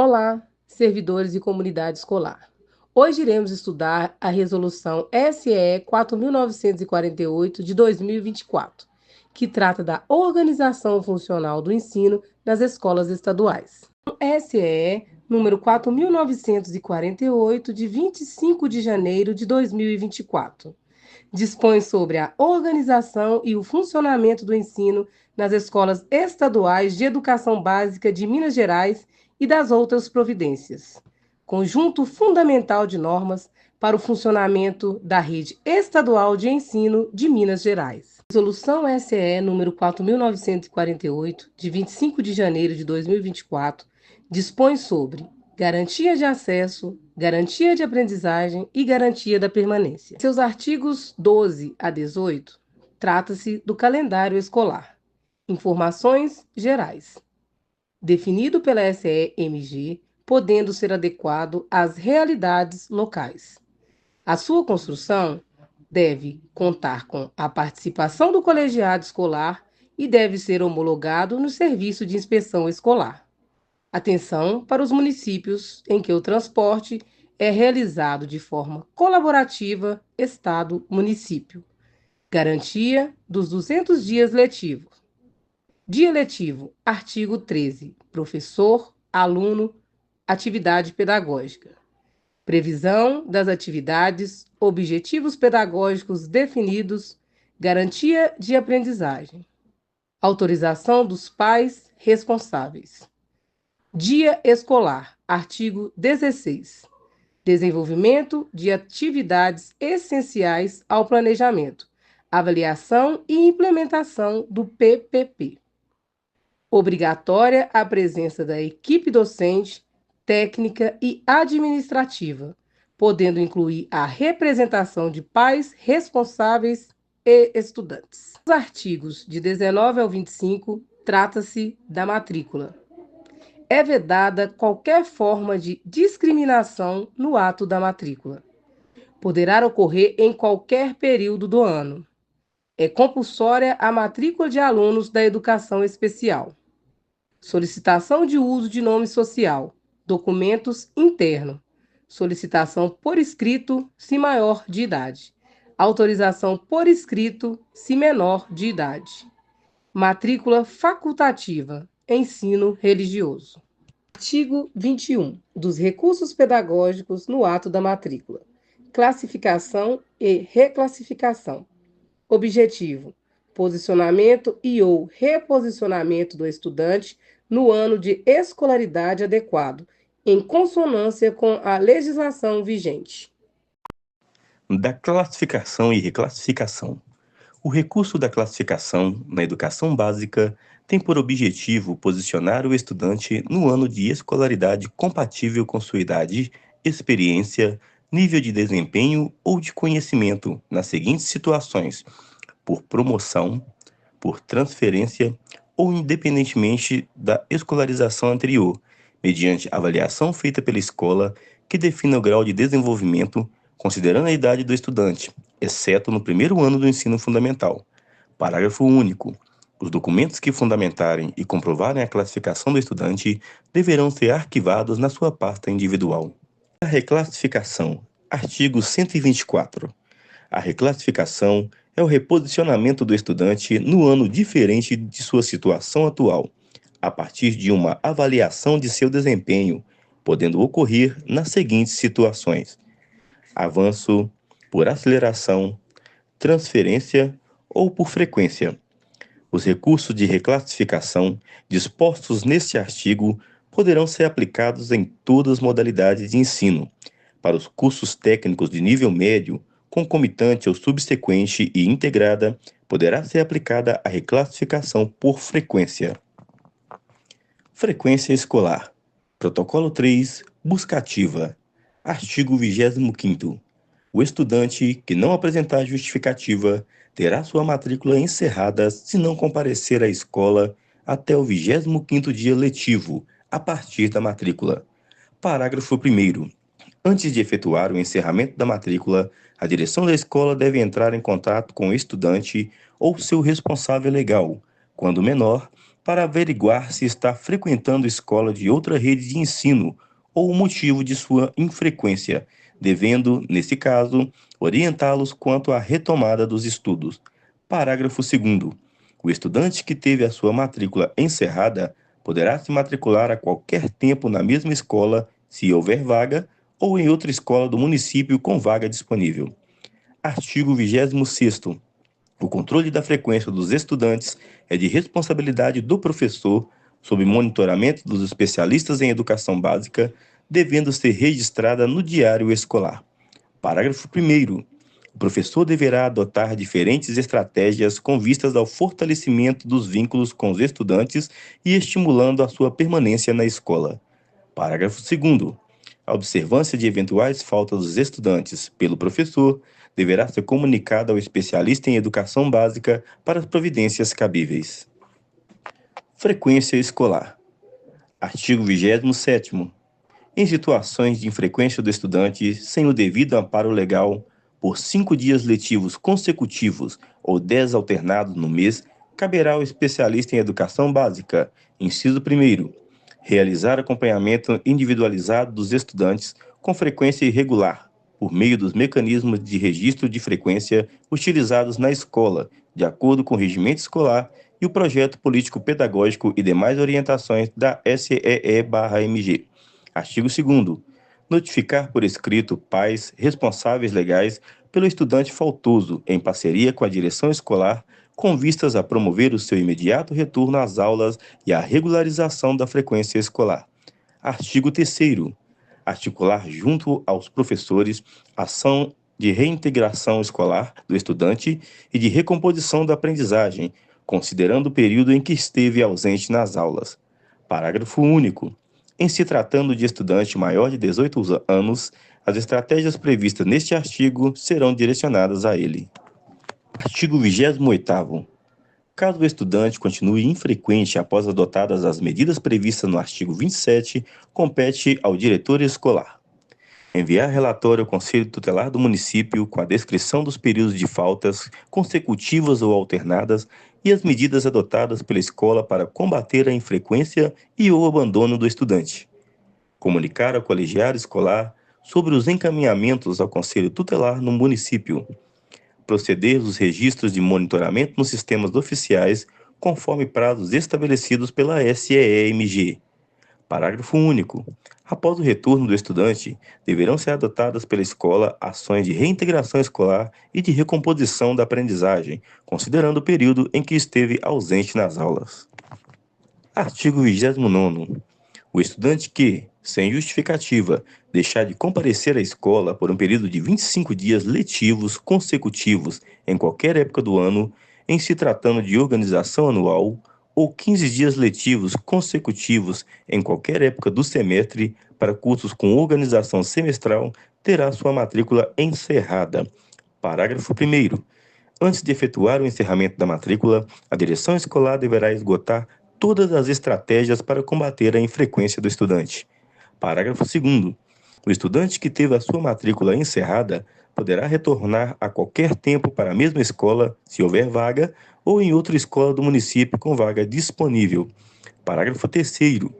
Olá, servidores e comunidade escolar. Hoje iremos estudar a Resolução SE 4.948 de 2024, que trata da organização funcional do ensino nas escolas estaduais. SE número 4.948 de 25 de janeiro de 2024 dispõe sobre a organização e o funcionamento do ensino nas escolas estaduais de educação básica de Minas Gerais e das outras providências. Conjunto fundamental de normas para o funcionamento da rede estadual de ensino de Minas Gerais. Resolução SE número 4.948, de 25 de janeiro de 2024, dispõe sobre garantia de acesso, garantia de aprendizagem e garantia da permanência. Seus artigos 12 a 18 trata-se do calendário escolar. Informações gerais. Definido pela SEMG, podendo ser adequado às realidades locais. A sua construção deve contar com a participação do colegiado escolar e deve ser homologado no Serviço de Inspeção Escolar. Atenção para os municípios em que o transporte é realizado de forma colaborativa Estado-município. Garantia dos 200 dias letivos. Dia letivo, artigo 13. Professor, aluno, atividade pedagógica. Previsão das atividades, objetivos pedagógicos definidos, garantia de aprendizagem. Autorização dos pais responsáveis. Dia escolar, artigo 16. Desenvolvimento de atividades essenciais ao planejamento, avaliação e implementação do PPP. Obrigatória a presença da equipe docente, técnica e administrativa, podendo incluir a representação de pais responsáveis e estudantes. Os artigos de 19 ao 25 trata-se da matrícula. É vedada qualquer forma de discriminação no ato da matrícula. Poderá ocorrer em qualquer período do ano. É compulsória a matrícula de alunos da educação especial. Solicitação de uso de nome social, documentos internos. Solicitação por escrito, se maior de idade. Autorização por escrito, se menor de idade. Matrícula facultativa, ensino religioso. Artigo 21. Dos recursos pedagógicos no ato da matrícula. Classificação e reclassificação. Objetivo: posicionamento e ou reposicionamento do estudante no ano de escolaridade adequado, em consonância com a legislação vigente. Da classificação e reclassificação. O recurso da classificação na educação básica tem por objetivo posicionar o estudante no ano de escolaridade compatível com sua idade, experiência, nível de desempenho ou de conhecimento nas seguintes situações: por promoção, por transferência ou independentemente da escolarização anterior, mediante avaliação feita pela escola que defina o grau de desenvolvimento, considerando a idade do estudante, exceto no primeiro ano do ensino fundamental. Parágrafo único. Os documentos que fundamentarem e comprovarem a classificação do estudante deverão ser arquivados na sua pasta individual. A reclassificação. Artigo 124. A reclassificação é o reposicionamento do estudante no ano diferente de sua situação atual, a partir de uma avaliação de seu desempenho, podendo ocorrer nas seguintes situações: avanço por aceleração, transferência ou por frequência. Os recursos de reclassificação dispostos neste artigo poderão ser aplicados em todas as modalidades de ensino. Para os cursos técnicos de nível médio, concomitante ou subsequente e integrada, poderá ser aplicada a reclassificação por frequência. Frequência escolar. Protocolo 3, busca ativa. Artigo 25º. O estudante que não apresentar justificativa terá sua matrícula encerrada se não comparecer à escola até o 25º dia letivo, a partir da matrícula. Parágrafo 1º. Antes de efetuar o encerramento da matrícula, a direção da escola deve entrar em contato com o estudante ou seu responsável legal, quando menor, para averiguar se está frequentando escola de outra rede de ensino ou o motivo de sua infrequência, devendo, nesse caso, orientá-los quanto à retomada dos estudos. Parágrafo 2º. O estudante que teve a sua matrícula encerrada poderá se matricular a qualquer tempo na mesma escola, se houver vaga, ou em outra escola do município com vaga disponível. Artigo 26º. O controle da frequência dos estudantes é de responsabilidade do professor, sob monitoramento dos especialistas em educação básica, devendo ser registrada no diário escolar. Parágrafo 1º. O professor deverá adotar diferentes estratégias com vistas ao fortalecimento dos vínculos com os estudantes e estimulando a sua permanência na escola. Parágrafo 2º. A observância de eventuais faltas dos estudantes pelo professor deverá ser comunicada ao especialista em educação básica para as providências cabíveis. Frequência escolar. Artigo 27º. Em situações de infrequência do estudante sem o devido amparo legal, por 5 dias letivos consecutivos ou 10 alternados no mês, caberá ao especialista em educação básica, inciso 1º, realizar acompanhamento individualizado dos estudantes com frequência irregular, por meio dos mecanismos de registro de frequência utilizados na escola, de acordo com o regimento escolar e o projeto político-pedagógico e demais orientações da SEE/MG. Artigo 2º. Notificar por escrito pais responsáveis legais pelo estudante faltoso, em parceria com a direção escolar, com vistas a promover o seu imediato retorno às aulas e a regularização da frequência escolar. Artigo 3º. Articular junto aos professores ação de reintegração escolar do estudante e de recomposição da aprendizagem, considerando o período em que esteve ausente nas aulas. Parágrafo único. Em se tratando de estudante maior de 18 anos, as estratégias previstas neste artigo serão direcionadas a ele. Artigo 28º. Caso o estudante continue infrequente após adotadas as medidas previstas no artigo 27, compete ao diretor escolar enviar relatório ao Conselho Tutelar do município com a descrição dos períodos de faltas consecutivas ou alternadas e as medidas adotadas pela escola para combater a infrequência e ou abandono do estudante. Comunicar ao colegiado escolar sobre os encaminhamentos ao Conselho Tutelar no município. Proceder os registros de monitoramento nos sistemas oficiais, conforme prazos estabelecidos pela SEE/MG. Parágrafo único. Após o retorno do estudante, deverão ser adotadas pela escola ações de reintegração escolar e de recomposição da aprendizagem, considerando o período em que esteve ausente nas aulas. Artigo 29º. O estudante que, sem justificativa, deixar de comparecer à escola por um período de 25 dias letivos consecutivos em qualquer época do ano, em se tratando de organização anual, ou 15 dias letivos consecutivos em qualquer época do semestre para cursos com organização semestral, terá sua matrícula encerrada. Parágrafo 1º. Antes de efetuar o encerramento da matrícula, a direção escolar deverá esgotar todas as estratégias para combater a infrequência do estudante. Parágrafo 2º. O estudante que teve a sua matrícula encerrada poderá retornar a qualquer tempo para a mesma escola, se houver vaga, ou em outra escola do município com vaga disponível. Parágrafo 3º.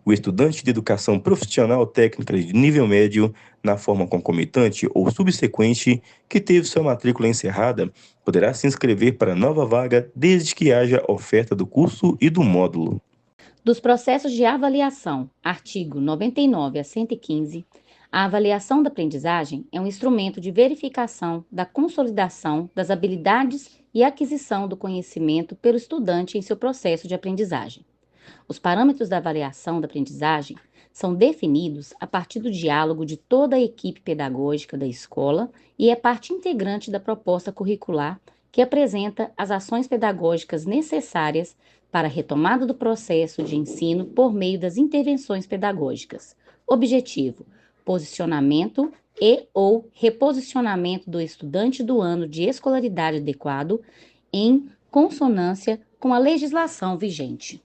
O estudante de educação profissional técnica de nível médio, na forma concomitante ou subsequente, que teve sua matrícula encerrada, poderá se inscrever para nova vaga desde que haja oferta do curso e do módulo. Dos processos de avaliação, artigo 99 a 115, a avaliação da aprendizagem é um instrumento de verificação da consolidação das habilidades e aquisição do conhecimento pelo estudante em seu processo de aprendizagem. Os parâmetros da avaliação da aprendizagem são definidos a partir do diálogo de toda a equipe pedagógica da escola e é parte integrante da proposta curricular que apresenta as ações pedagógicas necessárias para a retomada do processo de ensino por meio das intervenções pedagógicas. Objetivo: posicionamento e ou reposicionamento do estudante do ano de escolaridade adequado em consonância com a legislação vigente.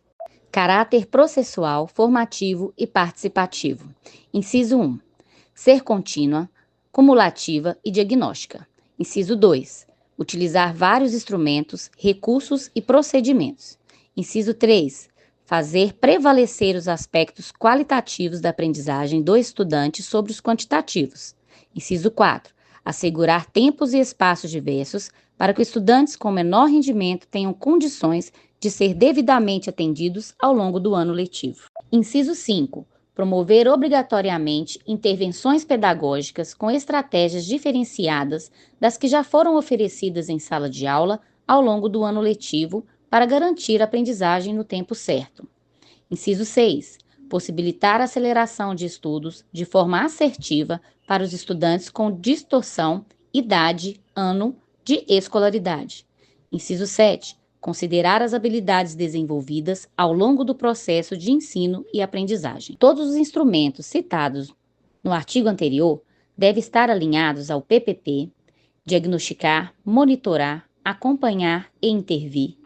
Caráter processual, formativo e participativo. Inciso 1. Ser contínua, cumulativa e diagnóstica. Inciso 2. Utilizar vários instrumentos, recursos e procedimentos. Inciso 3. fazer prevalecer os aspectos qualitativos da aprendizagem do estudante sobre os quantitativos. Inciso 4. Assegurar tempos e espaços diversos para que estudantes com menor rendimento tenham condições de ser devidamente atendidos ao longo do ano letivo. Inciso 5. Promover obrigatoriamente intervenções pedagógicas com estratégias diferenciadas das que já foram oferecidas em sala de aula ao longo do ano letivo para garantir a aprendizagem no tempo certo. Inciso 6. Possibilitar a aceleração de estudos de forma assertiva para os estudantes com distorção, idade, ano de escolaridade. Inciso 7. Considerar as habilidades desenvolvidas ao longo do processo de ensino e aprendizagem. Todos os instrumentos citados no artigo anterior devem estar alinhados ao PPP, diagnosticar, monitorar, acompanhar e intervir,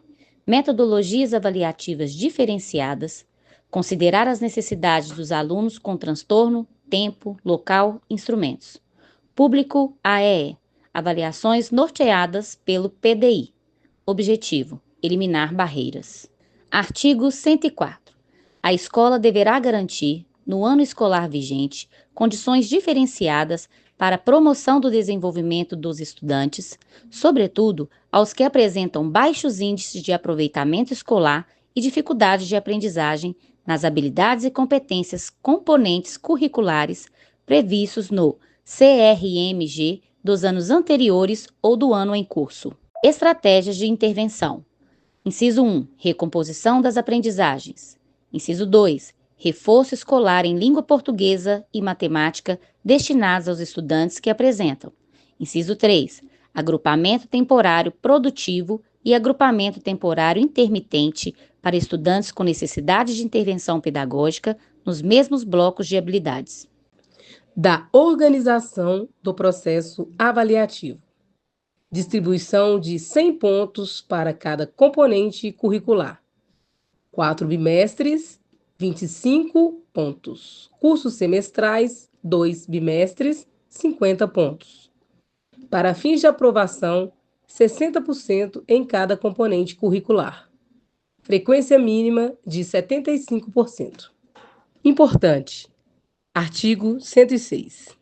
metodologias avaliativas diferenciadas, considerar as necessidades dos alunos com transtorno, tempo, local, instrumentos. Público AEE, avaliações norteadas pelo PDI. Objetivo: eliminar barreiras. Artigo 104. A escola deverá garantir, no ano escolar vigente, condições diferenciadas para a promoção do desenvolvimento dos estudantes, sobretudo aos que apresentam baixos índices de aproveitamento escolar e dificuldades de aprendizagem nas habilidades e competências componentes curriculares previstos no CRMG dos anos anteriores ou do ano em curso. Estratégias de intervenção. Inciso 1. Recomposição das aprendizagens. Inciso 2. Reforço escolar em língua portuguesa e matemática destinados aos estudantes que apresentam. Inciso 3. Agrupamento temporário produtivo e agrupamento temporário intermitente para estudantes com necessidade de intervenção pedagógica nos mesmos blocos de habilidades. Da organização do processo avaliativo. Distribuição de 100 pontos para cada componente curricular. 4 bimestres, 25 pontos. Cursos semestrais, 2 bimestres, 50 pontos. Para fins de aprovação, 60% em cada componente curricular. Frequência mínima de 75%. Importante. Artigo 106.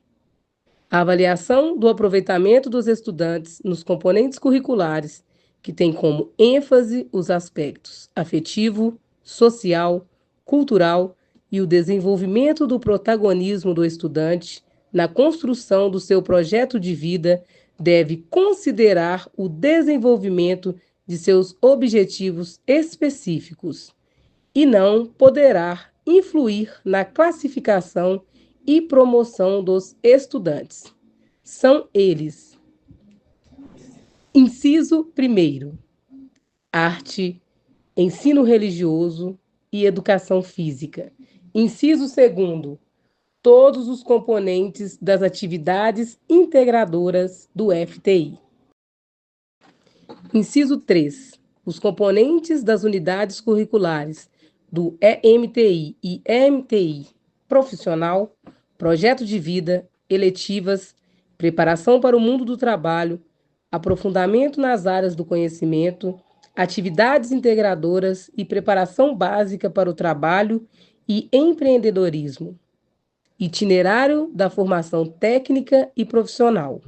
A avaliação do aproveitamento dos estudantes nos componentes curriculares que tem como ênfase os aspectos afetivo, social, cultural e o desenvolvimento do protagonismo do estudante na construção do seu projeto de vida deve considerar o desenvolvimento de seus objetivos específicos e não poderá influir na classificação e promoção dos estudantes. São eles: inciso 1º, arte, ensino religioso e educação física. Inciso 2º, todos os componentes das atividades integradoras do FTI. Inciso 3, os componentes das unidades curriculares do EMTI e EMTI profissional, projeto de vida, eletivas, preparação para o mundo do trabalho, aprofundamento nas áreas do conhecimento, atividades integradoras e preparação básica para o trabalho e empreendedorismo, itinerário da formação técnica e profissional.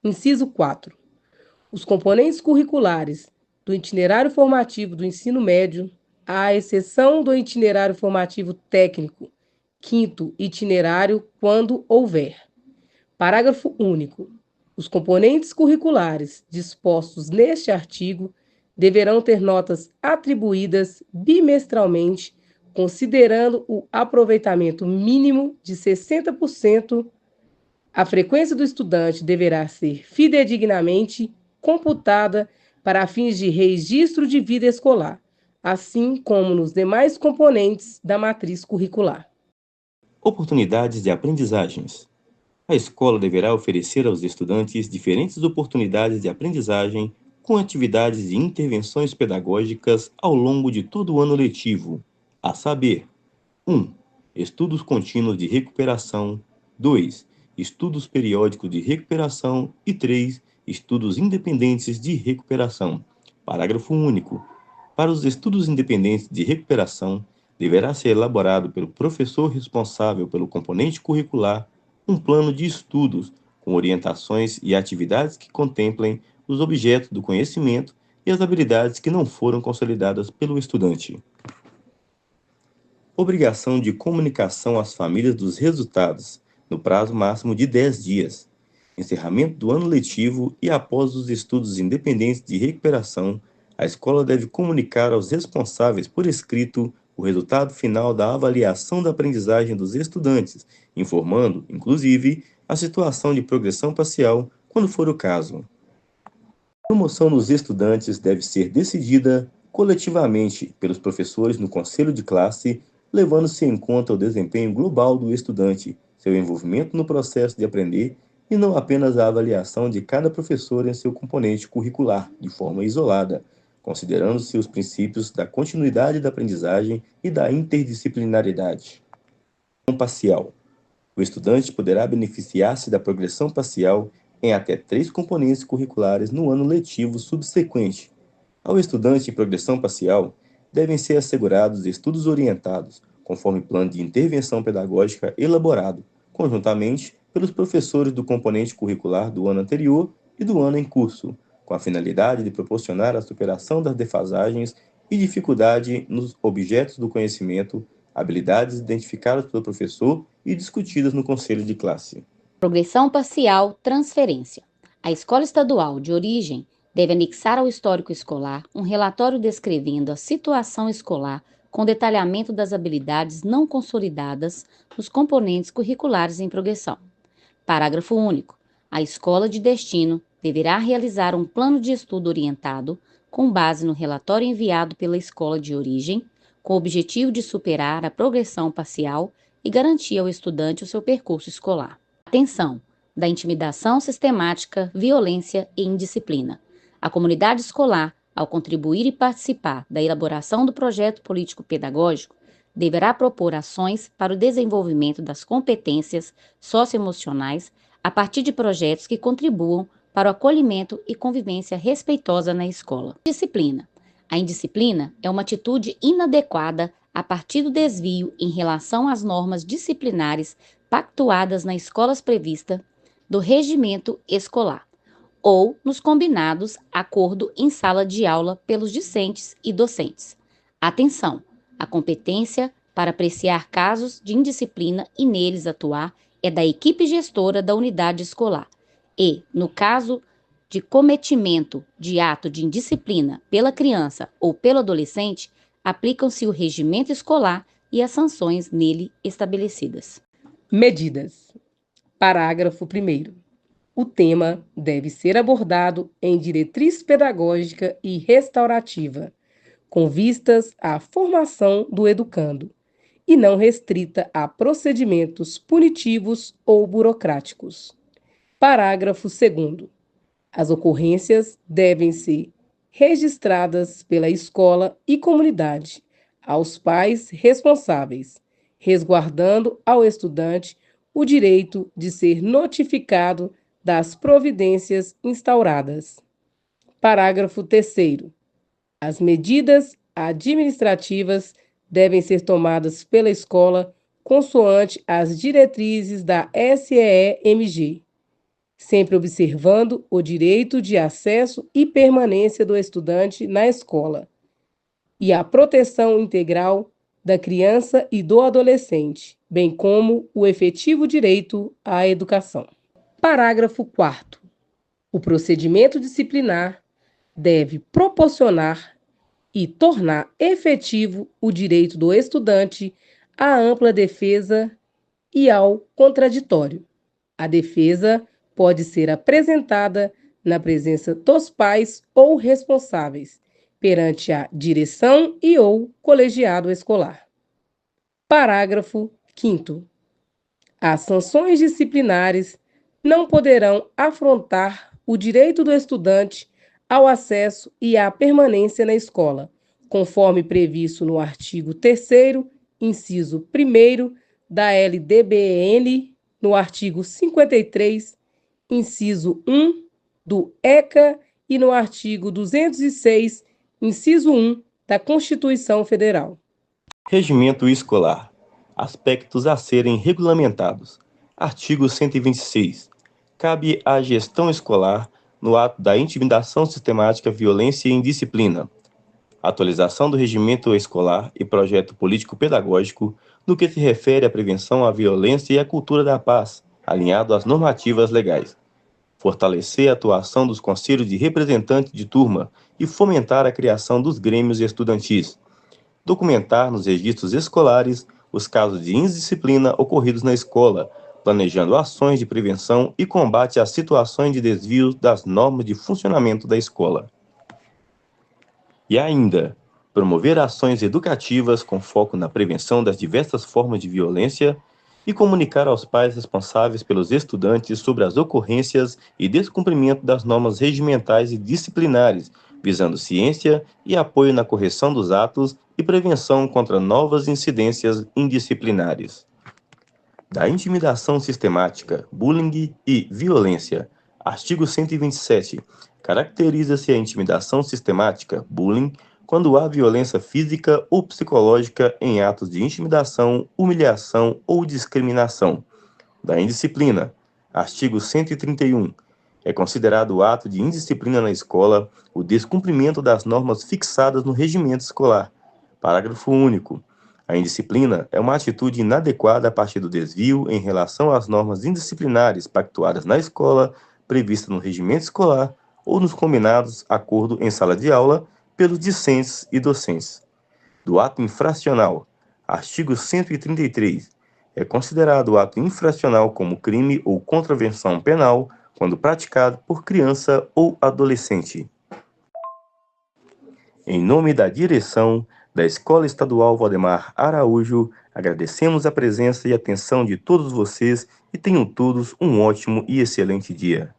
Inciso 4. Os componentes curriculares do itinerário formativo do ensino médio, à exceção do itinerário formativo técnico, 5º itinerário, quando houver. Parágrafo único. Os componentes curriculares dispostos neste artigo deverão ter notas atribuídas bimestralmente, considerando o aproveitamento mínimo de 60%. A frequência do estudante deverá ser fidedignamente computada para fins de registro de vida escolar, assim como nos demais componentes da matriz curricular. Oportunidades de aprendizagens. A escola deverá oferecer aos estudantes diferentes oportunidades de aprendizagem com atividades e intervenções pedagógicas ao longo de todo o ano letivo, a saber: 1. Estudos contínuos de recuperação. 2. Estudos periódicos de recuperação. E 3. Estudos independentes de recuperação. Parágrafo único. Para os estudos independentes de recuperação, deverá ser elaborado pelo professor responsável pelo componente curricular um plano de estudos com orientações e atividades que contemplem os objetos do conhecimento e as habilidades que não foram consolidadas pelo estudante. Obrigação de comunicação às famílias dos resultados, no prazo máximo de 10 dias. Encerramento do ano letivo e após os estudos independentes de recuperação, a escola deve comunicar aos responsáveis por escrito o resultado final da avaliação da aprendizagem dos estudantes, informando, inclusive, a situação de progressão parcial, quando for o caso. A promoção dos estudantes deve ser decidida coletivamente pelos professores no conselho de classe, levando-se em conta o desempenho global do estudante, seu envolvimento no processo de aprender e não apenas a avaliação de cada professor em seu componente curricular, de forma isolada, considerando-se os princípios da continuidade da aprendizagem e da interdisciplinaridade. Parcial. O estudante poderá beneficiar-se da progressão parcial em até 3 componentes curriculares no ano letivo subsequente. Ao estudante em progressão parcial, devem ser assegurados estudos orientados, conforme plano de intervenção pedagógica elaborado, conjuntamente pelos professores do componente curricular do ano anterior e do ano em curso, com a finalidade de proporcionar a superação das defasagens e dificuldade nos objetos do conhecimento, habilidades identificadas pelo professor e discutidas no conselho de classe. Progressão parcial, transferência. A escola estadual de origem deve anexar ao histórico escolar um relatório descrevendo a situação escolar com detalhamento das habilidades não consolidadas nos componentes curriculares em progressão. Parágrafo único. A escola de destino deverá realizar um plano de estudo orientado com base no relatório enviado pela escola de origem, com o objetivo de superar a progressão parcial e garantir ao estudante o seu percurso escolar. Atenção! Da intimidação sistemática, violência e indisciplina. A comunidade escolar, ao contribuir e participar da elaboração do projeto político-pedagógico, deverá propor ações para o desenvolvimento das competências socioemocionais a partir de projetos que contribuam para o acolhimento e convivência respeitosa na escola. Disciplina. A indisciplina é uma atitude inadequada a partir do desvio em relação às normas disciplinares pactuadas nas escolas previstas do regimento escolar ou nos combinados acordo em sala de aula pelos discentes e docentes. Atenção! A competência para apreciar casos de indisciplina e neles atuar é da equipe gestora da unidade escolar e, no caso de cometimento de ato de indisciplina pela criança ou pelo adolescente, aplicam-se o regimento escolar e as sanções nele estabelecidas. Medidas. Parágrafo 1º. O tema deve ser abordado em diretriz pedagógica e restaurativa, com vistas à formação do educando, e não restrita a procedimentos punitivos ou burocráticos. Parágrafo 2º. As ocorrências devem ser registradas pela escola e comunidade aos pais responsáveis, resguardando ao estudante o direito de ser notificado das providências instauradas. Parágrafo 3º. As medidas administrativas devem ser tomadas pela escola consoante as diretrizes da SEEMG, sempre observando o direito de acesso e permanência do estudante na escola e a proteção integral da criança e do adolescente, bem como o efetivo direito à educação. Parágrafo 4º. O procedimento disciplinar deve proporcionar e tornar efetivo o direito do estudante à ampla defesa e ao contraditório. A defesa pode ser apresentada na presença dos pais ou responsáveis, perante a direção e ou colegiado escolar. Parágrafo 5º. As sanções disciplinares não poderão afrontar o direito do estudante ao acesso e à permanência na escola, conforme previsto no artigo 3º, inciso 1º da LDBN, no artigo 53, inciso 1 do ECA e no artigo 206, inciso 1 da Constituição Federal. Regimento escolar. Aspectos a serem regulamentados. Artigo 126. Cabe à gestão escolar, no ato da intimidação sistemática, violência e indisciplina, atualização do regimento escolar e projeto político-pedagógico no que se refere à prevenção à violência e à cultura da paz, alinhado às normativas legais. Fortalecer a atuação dos conselhos de representantes de turma e fomentar a criação dos grêmios estudantis. Documentar nos registros escolares os casos de indisciplina ocorridos na escola, planejando ações de prevenção e combate às situações de desvio das normas de funcionamento da escola. E ainda, promover ações educativas com foco na prevenção das diversas formas de violência e comunicar aos pais responsáveis pelos estudantes sobre as ocorrências e descumprimento das normas regimentais e disciplinares, visando ciência e apoio na correção dos atos e prevenção contra novas incidências indisciplinares. Da intimidação sistemática, bullying e violência. Artigo 127. Caracteriza-se a intimidação sistemática, bullying, quando há violência física ou psicológica em atos de intimidação, humilhação ou discriminação. Da indisciplina. Artigo 131. É considerado ato de indisciplina na escola o descumprimento das normas fixadas no regimento escolar. Parágrafo único. A indisciplina é uma atitude inadequada a partir do desvio em relação às normas indisciplinares pactuadas na escola, previstas no regimento escolar ou nos combinados acordo em sala de aula pelos discentes e docentes. Do ato infracional. Artigo 133. É considerado o ato infracional como crime ou contravenção penal quando praticado por criança ou adolescente. Em nome da direção da Escola Estadual Valdemar Araújo, agradecemos a presença e atenção de todos vocês e tenham todos um ótimo e excelente dia.